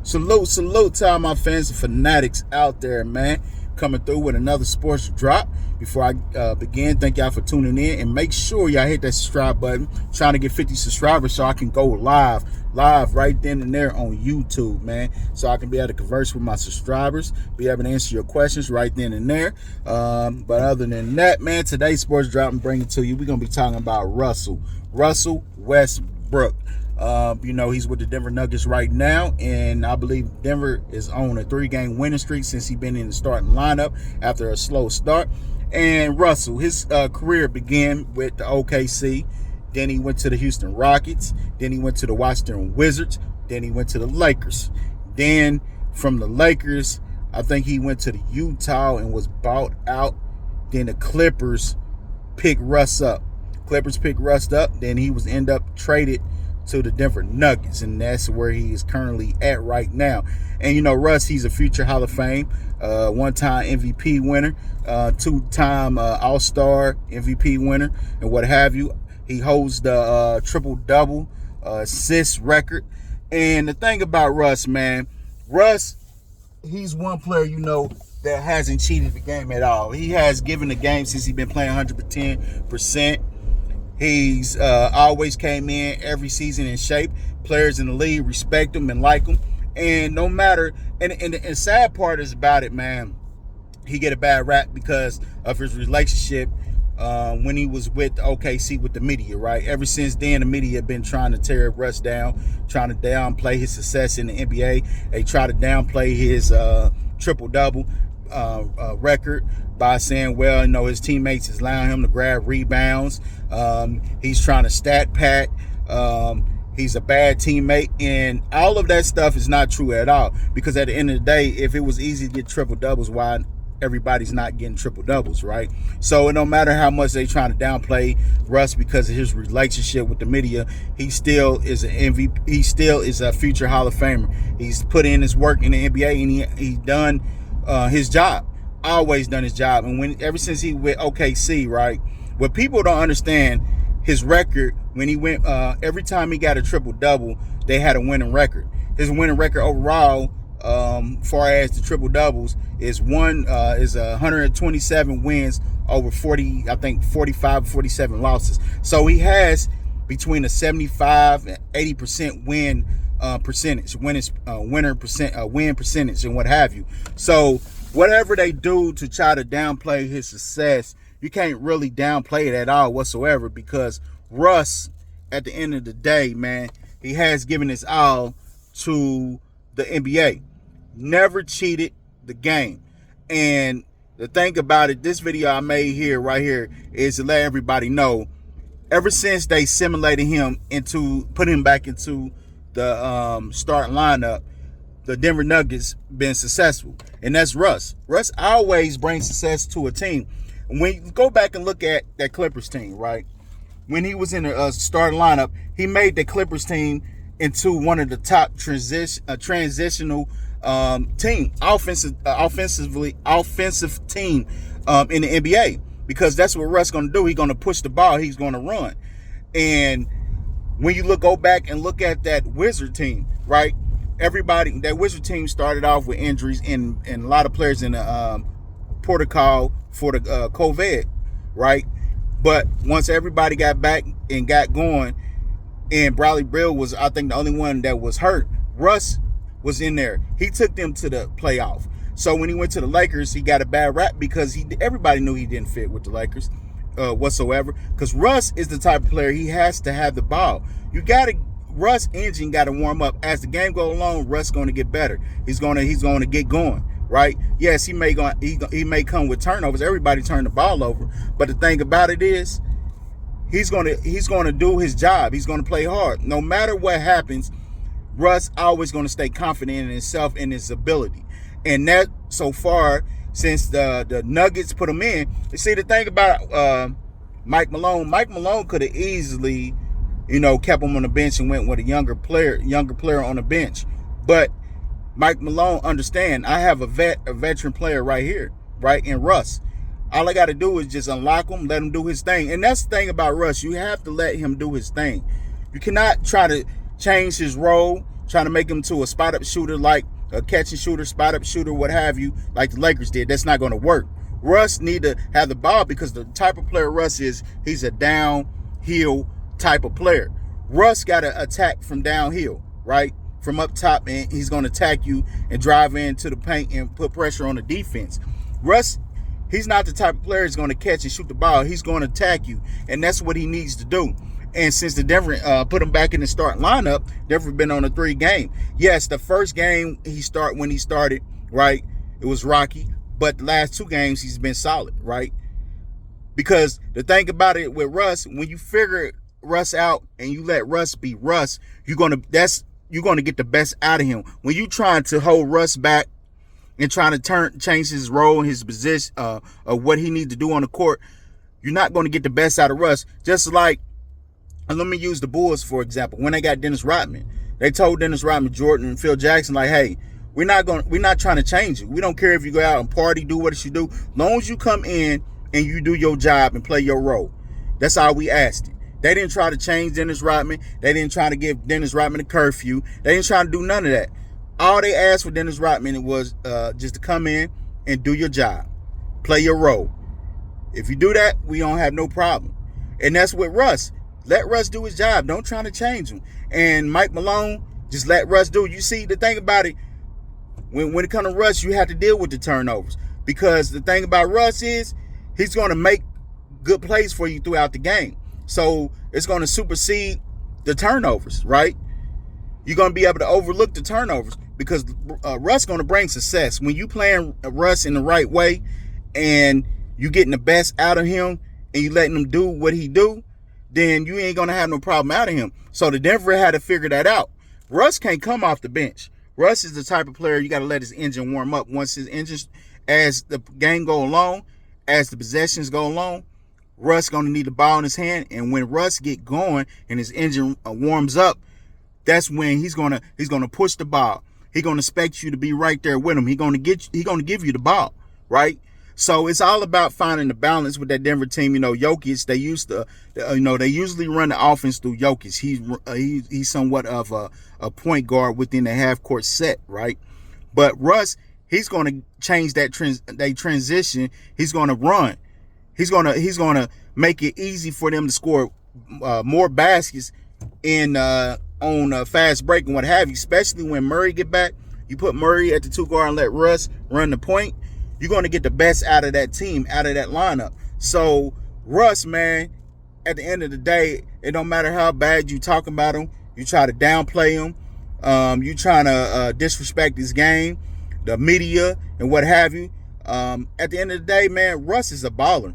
Salute to all my fans and fanatics out there, man. Coming through with another sports drop. Before I begin, thank y'all for tuning in. And make sure y'all hit that subscribe button. Trying to get 50 subscribers so I can go live right then and there on YouTube, man. So I can be able to converse with my subscribers, be able to answer your questions right then and there. But other than that, man, today's sports drop I'm bringing to you, we're going to be talking about Russell Westbrook. He's with the Denver Nuggets right now, and I believe Denver is on a 3-game winning streak since he's been in the starting lineup after a slow start. And Russell, his career began with the OKC, then he went to the Houston Rockets, then he went to the Washington Wizards, then he went to the Lakers. Then from the Lakers, I think he went to the Utah and was bought out. Then the Clippers picked Russ up. Then he was end up traded to the Denver Nuggets, and that's where he is currently at right now. And Russ, he's a future Hall of Fame, one-time MVP winner, two-time All-Star MVP winner, and what have you. He holds the triple-double assist record. And the thing about Russ, man, he's one player that hasn't cheated the game at all. He has given the game since he's been playing 110%. He's always came in every season in shape. Players in the league respect him and like him. And no matter, and the sad part is about it, man, he get a bad rap because of his relationship when he was with OKC with the media, right? Ever since then, the media been trying to tear Russ down, trying to downplay his success in the NBA. They try to downplay his triple-double record by saying, well, his teammates is allowing him to grab rebounds. He's trying to stat pack. He's a bad teammate, and all of that stuff is not true at all. Because at the end of the day, if it was easy to get triple doubles, why everybody's not getting triple doubles, right? So no matter how much they trying to downplay Russ because of his relationship with the media, he still is an MVP. He still is a future Hall of Famer. He's put in his work in the NBA, and he's done his job. Always done his job. And ever since he went OKC, right? What people don't understand, his record when he went, every time he got a triple double, they had a winning record. His winning record overall, far as the triple doubles, is 127 wins over 45, 47 losses. So he has between a 75 and 80% win percentage, win percentage, and what have you. So whatever they do to try to downplay his success, you can't really downplay it at all whatsoever, because Russ, at the end of the day, man, he has given his all to the NBA. Never cheated the game. And the thing about it, this video I made right here, is to let everybody know, ever since they simulated him put him back into the starting lineup, the Denver Nuggets been successful. And that's Russ. Russ always brings success to a team. When you go back and look at that Clippers team, right? When he was in the starting lineup, he made the Clippers team into one of the top transitional team, offensive team in the NBA, because that's what Russ going to do. He's going to push the ball. He's going to run. And when you go back and look at that Wizard team, right? That Wizard team started off with injuries and a lot of players in the protocol for the COVID, right? But once everybody got back and got going, and Bradley Beal was, I think, the only one that was hurt, Russ was in there. He took them to the playoff. So when he went to the Lakers, he got a bad rap because everybody knew he didn't fit with the Lakers whatsoever. Because Russ is the type of player, he has to have the ball. Russ engine got to warm up. As the game goes along, Russ going to get better. He's going to get going, right? Yes, he may come with turnovers. Everybody turn the ball over. But the thing about it is, he's going to do his job. He's going to play hard. No matter what happens, Russ always going to stay confident in himself and his ability. And that, so far, since the Nuggets put him in, you see, the thing about Mike Malone could have easily, kept him on the bench and went with a younger player on the bench. But Mike Malone understand, I have a veteran player right here, right, in Russ. All I got to do is just unlock him, let him do his thing. And that's the thing about Russ. You have to let him do his thing. You cannot try to change his role, trying to make him to a spot up shooter, like a catch and shooter, spot up shooter, what have you, like the Lakers did. That's not going to work. Russ need to have the ball because the type of player Russ is, he's a downhill type of player. Russ got to attack from downhill, right? From up top, and he's going to attack you and drive into the paint and put pressure on the defense. Russ, he's not the type of player that's going to catch and shoot the ball. He's going to attack you, and that's what he needs to do. And since the Denver put him back in the starting lineup, Denver been on a 3-game. Yes, the first game when he started, right, it was rocky. But the last 2 games, he's been solid, right? Because the thing about it with Russ, when you figure Russ out and you let Russ be Russ, you're gonna get the best out of him. When you trying to hold Russ back and trying to change his role and his position of what he needs to do on the court, you're not going to get the best out of Russ. Just like, and let me use the Bulls for example. When they got Dennis Rodman, they told Dennis Rodman, Jordan, and Phil Jackson, like, hey, we're not trying to change you. We don't care if you go out and party, do what you do. As long as you come in and you do your job and play your role. That's all we asked. They didn't try to change Dennis Rodman. They didn't try to give Dennis Rodman a curfew. They didn't try to do none of that. All they asked for Dennis Rodman was just to come in and do your job. Play your role. If you do that, we don't have no problem. And that's with Russ. Let Russ do his job. Don't try to change him. And Mike Malone, just let Russ do it. You see, the thing about it, when it comes to Russ, you have to deal with the turnovers. Because the thing about Russ is he's going to make good plays for you throughout the game. So it's going to supersede the turnovers, right? You're going to be able to overlook the turnovers because Russ going to bring success. When you playing Russ in the right way and you getting the best out of him and you letting him do what he do, then you ain't going to have no problem out of him. So the Denver had to figure that out. Russ can't come off the bench. Russ is the type of player you got to let his engine warm up. Once his engine, as the game go along, as the possessions go along, Russ going to need the ball in his hand. And when Russ get going and his engine warms up, that's when he's going to push the ball. He's going to expect you to be right there with him. He's going to give you the ball, right? So it's all about finding the balance with that Denver team. You know, Jokic, they usually run the offense through Jokic. He's somewhat of a point guard within the half court set, right? But Russ, he's going to change that transition. He's going to run. He's going to make it easy for them to score more baskets on fast break and what have you. Especially when Murray get back, you put Murray at the 2 guard and let Russ run the point. You're going to get the best out of that team, out of that lineup. So Russ, man, at the end of the day, it don't matter how bad you talk about him. You try to downplay him. You trying to disrespect his game, the media, and what have you. At the end of the day, man, Russ is a baller.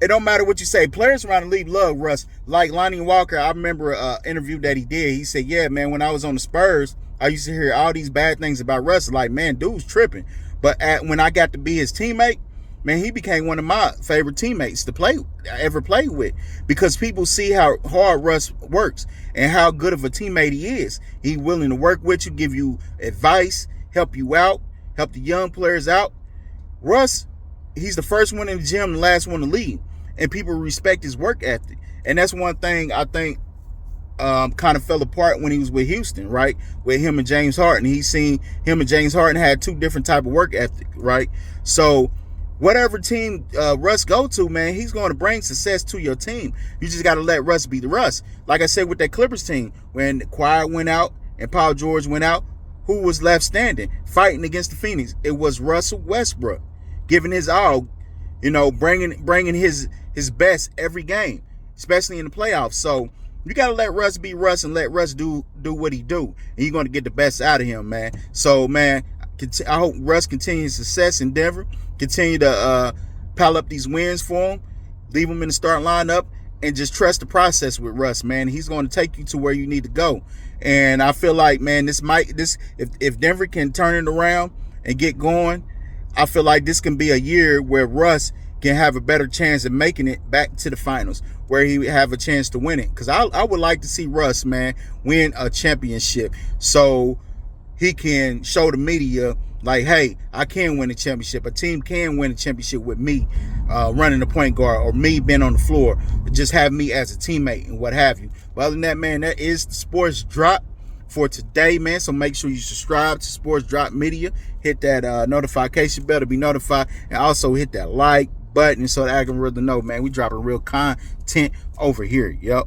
It don't matter what you say. Players around the league love Russ. Like Lonnie Walker, I remember an interview that he did. He said, yeah, man, when I was on the Spurs, I used to hear all these bad things about Russ. Like, man, dude's tripping. But when I got to be his teammate, man, he became one of my favorite teammates to ever play with, because people see how hard Russ works and how good of a teammate he is. He's willing to work with you, give you advice, help you out, help the young players out. Russ, he's the first one in the gym, the last one to leave, and people respect his work ethic. And that's one thing I think kind of fell apart when he was with Houston, right? With him and James Harden. He's seen him and James Harden had 2 different type of work ethic, right? So whatever team Russ go to, man, he's going to bring success to your team. You just got to let Russ be the Russ. Like I said with that Clippers team, when Kawhi went out and Paul George went out, who was left standing fighting against the Phoenix? It was Russell Westbrook, giving his all, bringing his best every game, especially in the playoffs. So you got to let Russ be Russ and let Russ do what he do. And you're going to get the best out of him, man. So, man, I hope Russ continues success in Denver. Continue to pile up these wins for him. Leave him in the starting lineup. And just trust the process with Russ, man. He's going to take you to where you need to go. And I feel like, man, if Denver can turn it around and get going, I feel like this can be a year where Russ can have a better chance of making it back to the finals, where he have a chance to win it. Because I would like to see Russ, man, win a championship so he can show the media, like, hey, I can win a championship. A team can win a championship with me running the point guard, or me being on the floor, just have me as a teammate and what have you. But other than that, man, that is the Sports Drop. for today, man. So make sure you subscribe to Sports Drop Media. Hit that notification bell to be notified, and also hit that like button so that I can really know, man, we dropping real content over here. Yep.